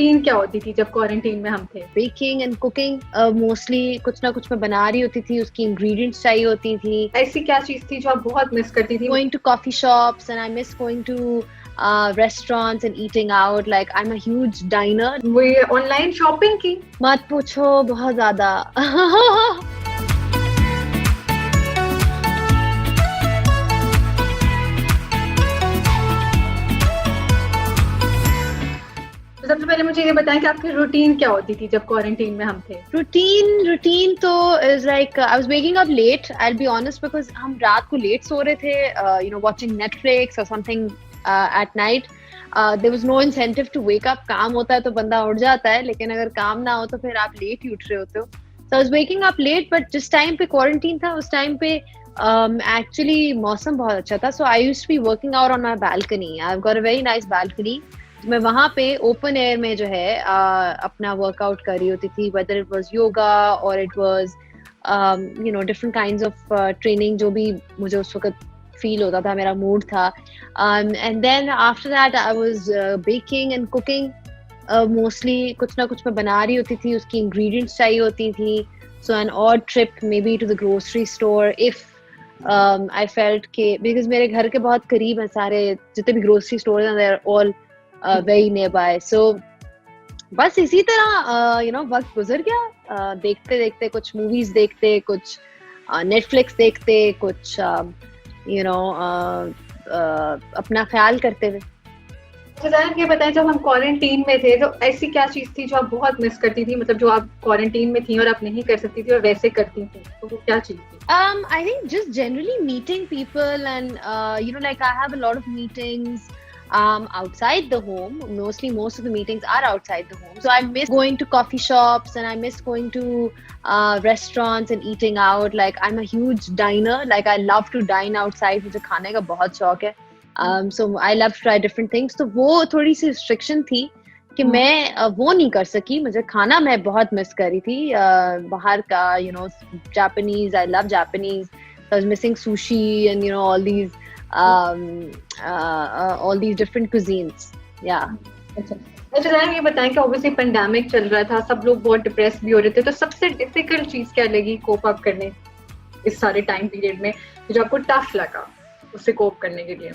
Routine क्या होती थी जब क्वारंटीन में हम थे? बेकिंग एंड कुकिंग, मोस्टली कुछ ना कुछ मैं बना रही होती थी, उसकी इंग्रेडिएंट्स चाहिए होती थी. ऐसी क्या चीज थी जो आप बहुत मिस करती थी? Going to coffee shops and I miss going to restaurants and eating out. Like I'm a huge diner. वो ये ऑनलाइन शॉपिंग की? मत पूछो, बहुत ज्यादा. तो सबसे पहले मुझे ये बताएं कि आपकी रूटीन क्या होती थी जब क्वारंटीन में हम थे? Routine तो is like I was waking up late. I'll be honest because हम रात को लेट सो रहे थे, watching Netflix or something at night. There was no incentive to wake up. काम होता है तो बंदा उठ जाता है, लेकिन अगर काम ना हो तो फिर आप लेट ही उठ रहे होते हो. So I was waking up late, but जिस टाइम पे क्वारंटीन था उस टाइम पे actually मौसम बहुत अच्छा था. So I used to be working out on my balcony. I've got a very nice balcony. मैं वहाँ पे ओपन एयर में जो है अपना वर्कआउट कर रही होती थी, whether it was yoga or it was different kinds of training, जो भी मुझे उस वक्त फील होता था, मेरा मूड था. And then after that I was baking and cooking. Mostly कुछ ना कुछ मैं बना रही होती थी, उसकी ingredients चाहिए होती थी. So an odd trip maybe to the grocery store if I felt के, because मेरे घर के बहुत करीब हैं सारे जितने भी grocery stores हैं, they're all very nearby. So बस इसी तरह वक्त गुजर गया, देखते देखते कुछ मूवीज देखते, कुछ नेटफ्लिक्स देखते, कुछ अपना ख्याल करते हुए. तो ये बताएं, जब हम क्वारंटीन में थे तो ऐसी क्या चीज थी जो आप बहुत मिस करती थी, मतलब जो आप क्वारंटीन में थी और आप नहीं कर सकती थी और वैसे करती थी, तो वो क्या चीज थी? I think just generally meeting people and like I have a lot of meetings outside the home. Most of the meetings are outside the home. So I miss going to coffee shops and I miss going to restaurants and eating out. Like I'm a huge diner. Like I love to dine outside. मुझे खाने का बहुत शौक है. So I love to try different things. तो वो थोड़ी सी restriction थी कि मैं वो नहीं कर सकी. मुझे खाना मैं बहुत मिस कर रही थी बाहर का, Japanese. I love Japanese. So I was missing sushi and all these all these different cuisines. Yeah. अच्छा मैम ये बताएं कि ऑब्वियसली पेंडेमिक चल रहा था, सब लोग बहुत डिप्रेस भी हो रहे थे, तो सबसे डिफिकल्ट चीज क्या लगी कोप अप करने इस सारे टाइम पीरियड में, जो आपको टफ लगा उससे कोप करने के लिए?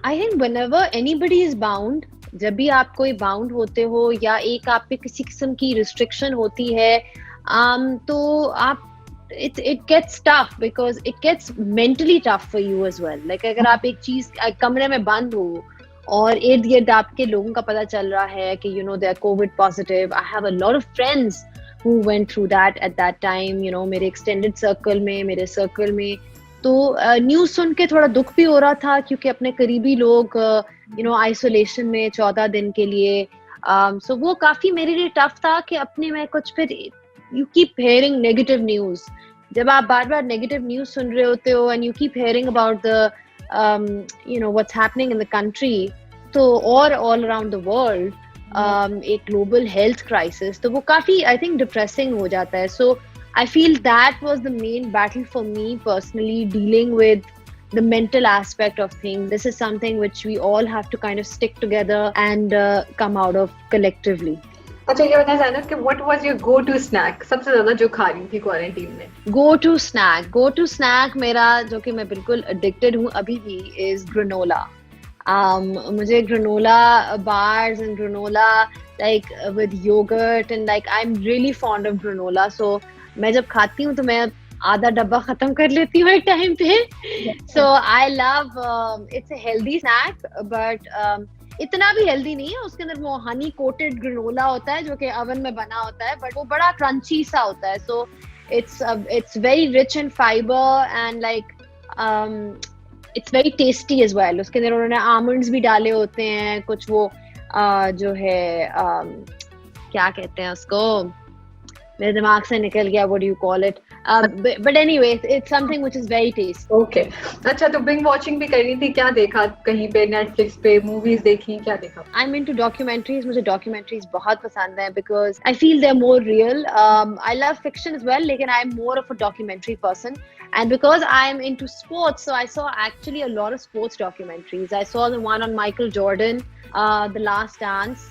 I think whenever anybody is bound, जब भी आप कोई बाउंड होते हो या एक आप पे किसी किस्म की रिस्ट्रिक्शन होती है, तो आप it gets tough because it gets mentally tough for you as well. Like अगर आप एक चीज कमरे में बंद हो और इर्द गिर्द आपके लोगों का पता चल रहा है कि they are COVID positive. I have a lot of friends who went through that at that time. मेरे extended circle में, मेरे circle में, तो न्यूज़ सुन के थोड़ा दुख भी हो रहा था क्योंकि अपने करीबी लोग आइसोलेशन में 14 दिन के लिए. So वो काफी मेरे लिए टफ था कि अपने में कुछ फिर you keep hearing negative news. जब आप बार बार negative news सुन रहे होते हो and you keep hearing about the what's happening in the country, तो और all around the world, एक global health crisis, तो वो काफी I think depressing हो जाता है. So I feel that was the main battle for me personally, dealing with the mental aspect of things. This is something which we all have to kind of stick together and come out of collectively. अच्छा ये बताना चाहता हूँ कि what was your go to snack, सबसे ज्यादा जो खा रही थी क्वारंटीन में? go to snack मेरा जो कि मैं बिल्कुल addicted हूँ अभी भी is granola. मुझे granola bars and granola like with yogurt and like I'm really fond of granola. So मैं जब खाती हूँ तो मैं आधा डब्बा खत्म कर लेती हूँ एक टाइम पे. So I love it's a healthy snack but इतना भी हेल्दी नहीं है. उसके अंदर वो हनी कोटेड ग्रेनोला होता है जो कि ओवन में बना होता है, बट वो बड़ा क्रंची सा होता है. So it's very rich in fibre and like it's very tasty as well. उसके अंदर उन्होंने आमंड्स भी डाले होते हैं, कुछ वो जो है क्या कहते हैं उसको, मेरे दिमाग से निकल गया, what do you call it, but anyway it's something which is very tasty. Okay अच्छा, तो बिंग वॉचिंग भी करनी थी, क्या देखा कहीं पे नेटफ्लिक्स पे, मूवीज देखी, क्या देखा? I'm into documentaries. मुझे documentaries बहुत पसंद है because I feel they're more real. I love fiction as well, लेकिन I'm more of a documentary person. And because I'm into sports, so I saw actually a lot of sports documentaries. I saw the one on Michael Jordan, The Last Dance,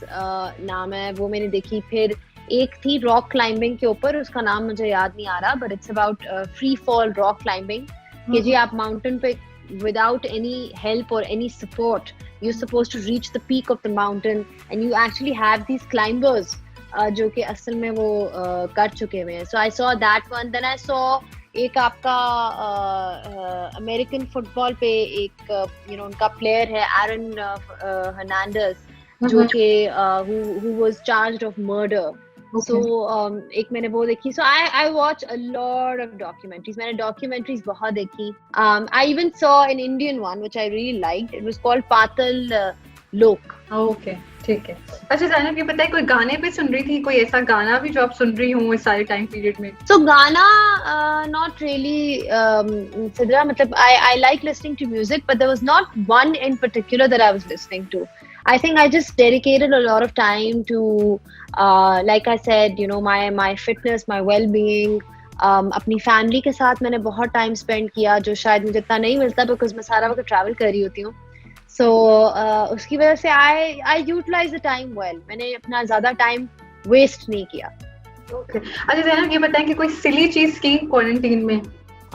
नाम है वो, मैंने देखी. फिर एक थी rock climbing के ऊपर, उसका नाम मुझे याद नहीं आ रहा, but it's about free fall rock climbing, कि जी आप माउंटेन पे without any help or any support you're supposed to reach the peak of the mountain and you actually have these climbers जो कि असल में वो कर चुके हुए हैं. So I saw that one. Then I saw एक आपका अमेरिकन फुटबॉल पे एक you know उनका प्लेयर है एरन हर्नांडेज जो कि who was charged of murder. Okay. So एक मैंने वो देखी. So I watch a lot of documentaries. मैंने documentaries बहुत देखी. I even saw an Indian one which I really liked. It was called Patal Lok. Okay, ठीक है. अच्छा ज़ैनब ये बताइए, कोई गाने पे सुन रही थी, कोई ऐसा गाना भी जो आप सुन रही हो इस सारे टाइम पीरियड में? So गाना not really सिद्रा, मतलब I like listening to music, but there was not one in particular that I was listening to. I think I just dedicated a lot of time to, like I said, you know, my fitness, my well-being. अपनी family के साथ मैंने बहुत time spend किया जो शायद मुझे इतना नहीं मिलता बिकॉज मैं सारा वक्त ट्रैवल कर रही होती हूँ. सो उसकी वजह से आई यूटिलाइज द टाइम वेल. मैंने अपना ज्यादा टाइम वेस्ट नहीं किया. ओके अच्छा ज़ैनब ये बताएं कि कोई सिली चीज की क्वारंटीन में?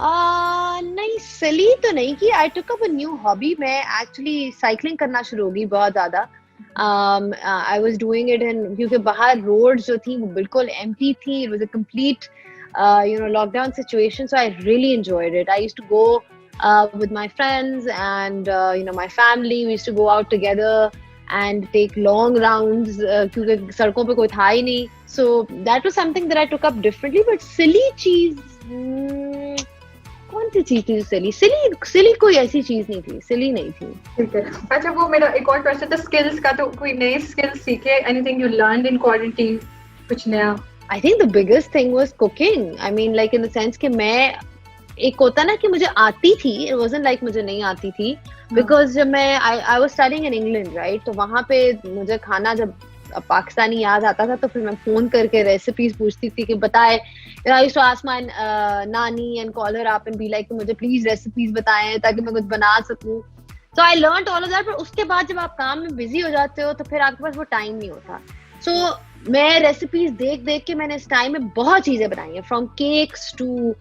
नहीं सिली तो नहीं की. I took up a new hobby. मैं एक्चुअली साइकिलिंग करना शुरू हो गई बहुत ज्यादा. I was doing it in, क्योंकि बाहर रोड जो थी वो बिल्कुल एम्प्टी थी. It was a complete you know lockdown situation, so I really enjoyed it. I used to go with my friends and you know my family. We used to go out together and take long rounds क्योंकि सड़कों पे कोई था ही नहीं. So that was something that I took up differently. But silly चीज कौन सी चीज थी? सिली कोई ऐसी चीज नहीं थी. सिली नहीं थी. ठीक है. अच्छा वो मेरा एक और क्वेश्चन था स्किल्स का. तो कोई नए स्किल्स सीखे? Anything you learned in quarantine? कुछ नया? I think the biggest thing was cooking. I mean, like in the sense कि मैं, एक होता ना कि मुझे आती थी, it wasn't like मुझे नहीं आती थी, because जब मैं I was studying in England, right? तो वहाँ पे मुझे खाना जब पाकिस्तानी याद आता था तो फिर मैं फोन करके रेसिपीज पूछती थी कि बताए. I used to ask my नानी and call her up and be like मुझे प्लीज रेसिपीज बताएं ताकि मैं कुछ बना सकूं. So I learned all of that. पर उसके बाद जब आप काम में बिजी हो जाते हो तो फिर आपके पास वो टाइम नहीं होता. So मैं रेसिपीज देख देख के मैंने इस टाइम में बहुत चीजें बनाई हैं, from cakes to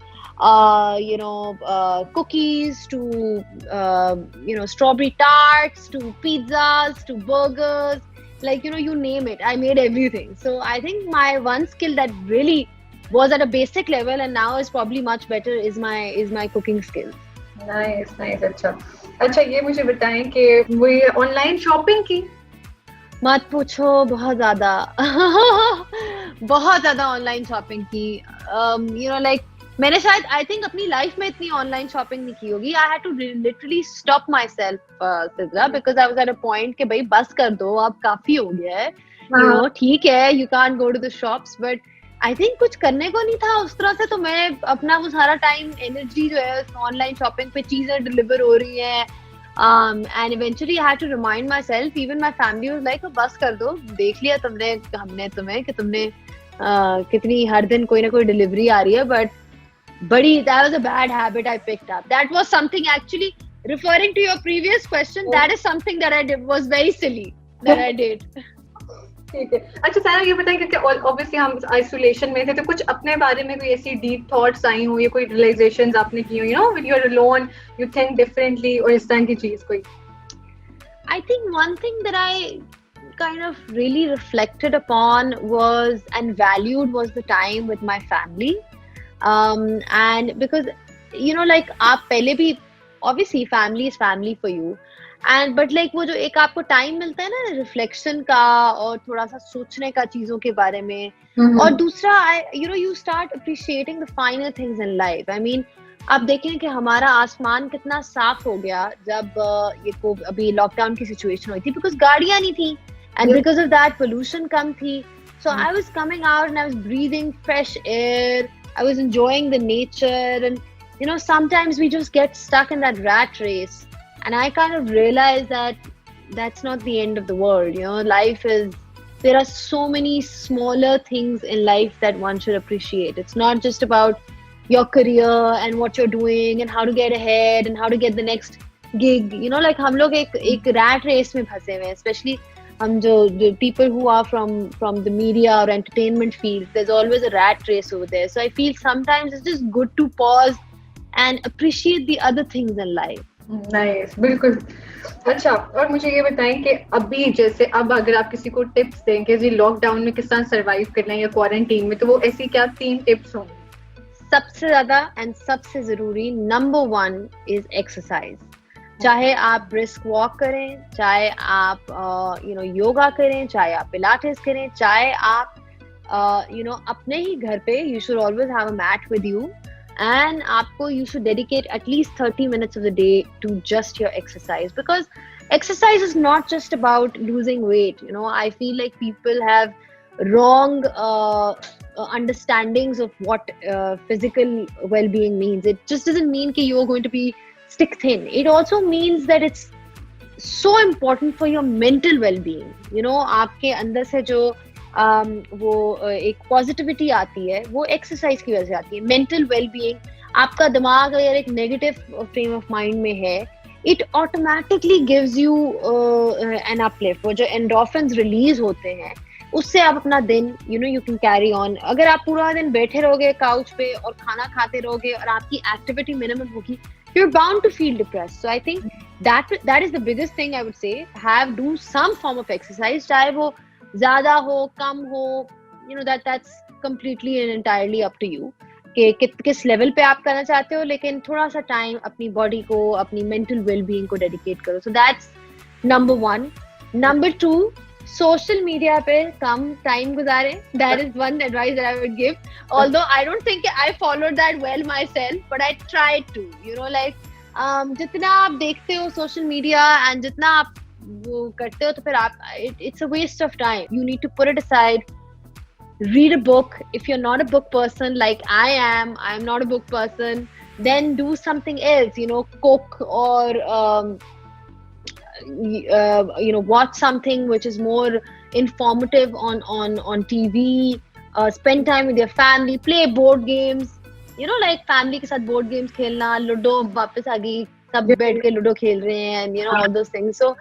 you know cookies to you know strawberry tarts to pizzas to burgers, like you know you name it, I made everything. So I think my one skill that really was at a basic level and now is probably much better is my cooking skills. nice अच्छा ये मुझे बताएं कि वो online shopping की? मत पूछो, बहुत ज्यादा ऑनलाइन शॉपिंग की. यू नो लाइक मैंने शायद आई थिंक अपनी लाइफ में इतनी ऑनलाइन शॉपिंग नहीं की होगी. I had to literally stop myself Sidra because I was at a point कि भाई बस कर दो, अब काफी हो गया है. यू नो ठीक है you can't go to the shops, but I think कुछ करने को नहीं था उस तरह से. तो मैं अपना वो सारा टाइम एनर्जी जो है ऑनलाइन शॉपिंग पे, चीजें डिलीवर हो रही है. And eventually I had to remind myself, even my family was like, बस कर दो, देख लिया हमने तुम्हें कि तुमने कितनी हर दिन कोई ना कोई डिलीवरी आ रही है. but that was a bad habit I picked up. That was something actually referring to your previous question. That is something that I did was very silly that I did. ठीक है. अच्छा सारा ये बताएं क्योंकि obviously हम isolation में थे तो कुछ अपने बारे में कोई ऐसी डीप थॉट्स आई हो या कोई रियलाइजेशंस आपने की हो, you know when you are alone you think differently, और इस तरह की चीज कोई? I think one thing that I kind of really reflected upon was and valued was the time with my family. And because you know like आप पहले भी obviously family is family for you, and but like वो जो एक आपको time मिलता है ना रिफ्लेक्शन का और थोड़ा सा सोचने का चीजों के बारे में. और दूसरा you know you start appreciating the finer things in life. I mean आप देखें कि हमारा आसमान कितना साफ हो गया जब अभी लॉकडाउन की सिचुएशन हुई थी, बिकॉज गाड़ियां नहीं थी and because of that pollution कम थी. So I was coming out and I was breathing fresh air. I was enjoying the nature, and sometimes we just get stuck in that rat race. And I kind of realized that that's not the end of the world. There are so many smaller things in life that one should appreciate. It's not just about your career and what you're doing and how to get ahead and how to get the next gig. Like हम लोग एक rat race में फंसे हुए हैं, especially the people who are from the media or entertainment field. There's always a rat race over there. So I feel sometimes it's just good to pause and appreciate the other things in life. Nice, बिल्कुल। अच्छा, और मुझे ये बताएं कि अभी जैसे अब अगर आप किसी को टिप्स दें कि जी लॉकडाउन में किस तरह सर्वाइव करना है या क्वारंटीन में, तो वो ऐसी क्या 3 टिप्स होंगी? सबसे ज्यादा एंड सबसे जरूरी नंबर 1 इज एक्सरसाइज। चाहे आप ब्रिस्क वॉक करें, चाहे आप योगा करें, चाहे आप पिलाटेस करें, चाहे आप अपने ही घर पे, you should always have a mat with you, and you should dedicate at least 30 minutes of the day to just your exercise, because exercise is not just about losing weight. I feel like people have wrong understandings of what physical well-being means. It just doesn't mean that you're going to be stick thin. It also means that it's so important for your mental well-being. आपके अंदर से जो वो एक positivity आती है, वो exercise की वजह से आती है। मेंटल वेलबीइंग, आपका दिमाग अगर एक नेगेटिव फ्रेम ऑफ माइंड में है, it automatically gives you an uplift. वो जो एंडोर्फिन्स रिलीज होते हैं, उससे आप अपना दिन यू कैन कैरी ऑन। अगर आप पूरा दिन बैठे रहोगे काउच पे और खाना खाते रहोगे और आपकी एक्टिविटी मिनिमम होगी, you're bound to feel depressed. So I think that is the biggest thing I would say. Do some form of exercise, चाहे वो ज़्यादा हो, कम हो, that's completely and entirely up to you कि किस लेवल पे आप करना चाहते हो, लेकिन थोड़ा सा टाइम अपनी बॉडी को, अपनी मेंटल वेलबीइंग को डेडिकेट करो. So that's number 1. Number 2, social media पे कम टाइम गुजारें. That is one advice that I would give, although I don't think I followed that well myself, but I try to, जितना आप देखते हो social media and जितना आप वो करते हो, तो फिर आप it's a waste of time. You need to put it aside. Read a book. If you're not a book person like I'm not a book person, then do something else, cook or watch something which is more informative on TV. Spend time with your family, play board games, like family के साथ board games खेलना, ludo वापस आ गई, सब बैठ के ludo खेल रहे हैं, and all those things. So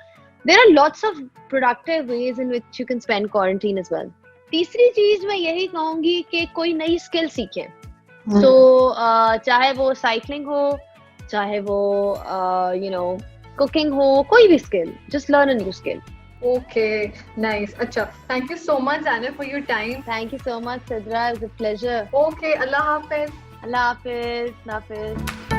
there are lots of productive ways in which you can spend quarantine as well. तीसरी चीज मैं यही कहूंगी कि कोई नई स्किल सीखें. तो चाहे वो साइकिलिंग हो, चाहे वो कुकिंग हो, कोई भी skill, just learn a new skill. Okay, nice. अच्छा, थैंक यू सो मच जाना for your time. Thank you so much Sidra, it was a pleasure. Okay, Allah Hafiz. Allah Hafiz.